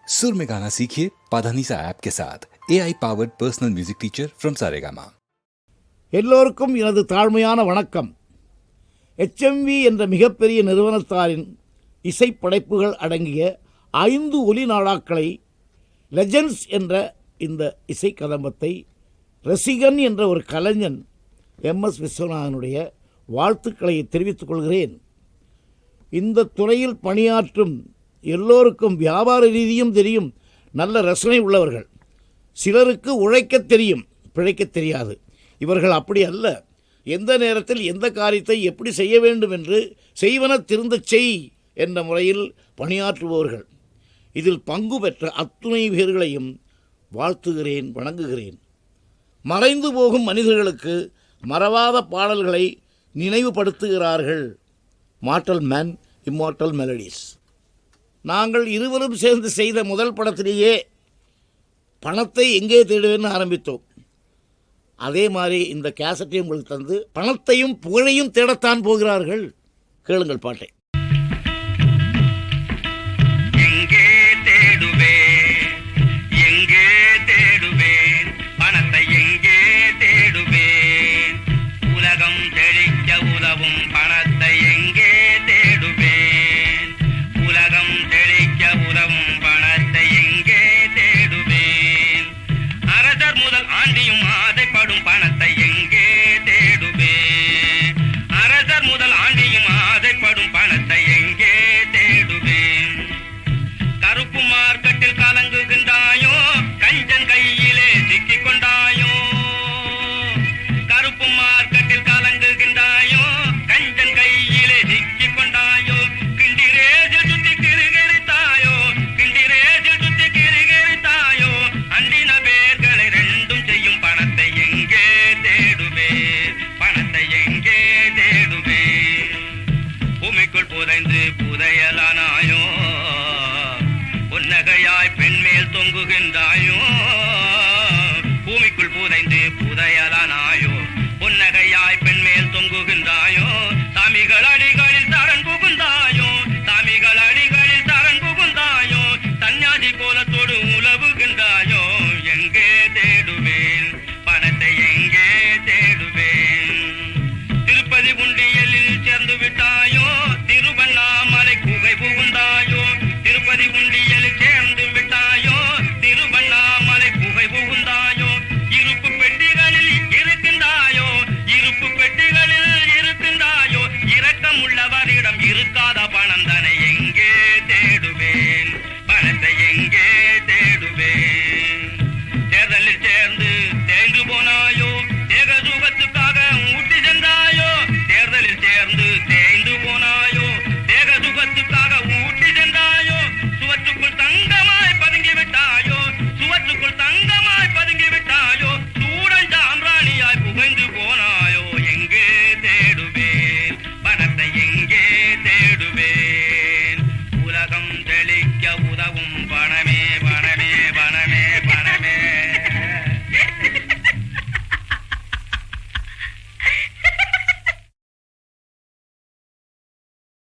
सुर में गाना सीखिए पाधानीसा ऐप के साथ AI powered personal music teacher from Saregama. எல்லோருக்கும் எனது தாழ்மையான வணக்கம். HMV என்ற மிகப்பெரிய நிறுவனத்தாரின் இசைப்படைப்புகள் அடங்கிய 5 ஒலி நாடாக்களை லெஜெண்ட்ஸ் என்ற இந்த இசை கதம்பத்தை ரசிகன் என்ற ஒரு கலைஞன் MS விஸ்வநாதனுடைய வாழ்த்துக்களை தெரிவித்துக் கொள்கிறேன். இந்த துறையில் பணியாற்றும் எல்லோருக்கும் வியாபார ரீதியும் தெரியும், நல்ல ரசனை உள்ளவர்கள். சிலருக்கு உழைக்கத் தெரியும், பிழைக்கத் தெரியாது. இவர்கள் அப்படி அல்ல. எந்த நேரத்தில் எந்த காரியத்தை எப்படி செய்ய வேண்டும் என்று செய்வன திருந்தச் செய் என்ற முறையில் பணியாற்றுபவர்கள். இதில் பங்கு பெற்ற அத்துணை பேர்களையும் வாழ்த்துகிறேன், வணங்குகிறேன். மறைந்து போகும் மனிதர்களுக்கு மறவாத பாடல்களை நினைவுபடுத்துகிறார்கள். Mortal man immortal melodies. நாங்கள் இருவரும் சேர்ந்து செய்த முதல் படத்திலேயே பணத்தை எங்கே தேடுவேன்னு ஆரம்பித்தோம். அதே மாதிரி இந்த கேசட்டையும் உங்களுக்கு தந்து பணத்தையும் புகழையும் தேடத்தான் போகிறார்கள். கேளுங்கள் பாட்டை. எங்கே தேடுவேன், எங்கே தேடுவேன், பணத்தை எங்கே தேடுவேன், உலகம் செழிக்க உதவும் பணத்தை எங்கே தேடுவேன், உலகம் செழிக்க உதவும் பணத்தை எங்கே தேடுவேன், அரசர் முதல் ஆண்டியும் ஆசைப்படும் பணத்தை எங்கே தேடுவேன், அரசர் முதல் ஆண்டியும் ஆசைப்படும் பணத்தை எங்கே தேடுவேன், கருப்பு மார்க்கெட்டில் கலங்குகின்றாயோ, கஞ்சன் கையிலே சிக்கிக் கொண்டாயோ, கருப்பு மார்க்கெட்டில் கலங்குகின்றாயோ, கஞ்சன் கையிலே சிக்கிக் கொண்டாயோ, கிண்டிரேஜில் சுத்தி கிருகிருத்தாயோ, கிண்டிரேஜில் சுத்தி கிருகிருத்தாயோ, அண்டின பேர்களை ரெண்டும் செய்யும் பணத்தை எங்கே தேடுவேன், பணத்தை எங்கே தேடுவேன், பூமிக்குள் புதைந்து புதையலானாயோ, புன்னகையாய் பெண்மேல் தொங்குகின்றாயோ, பூமிக்குள் புதைந்து புதையலானாயோ, புன்னகையாய் பெண்மேல் தொங்குகின்றாயோ, சாமிகள் அடிகளில் சரண் புகுந்தாயோ, சாமிகள் அடிகளில் சரண் புகுந்தாயோ, சன்னியாசி போல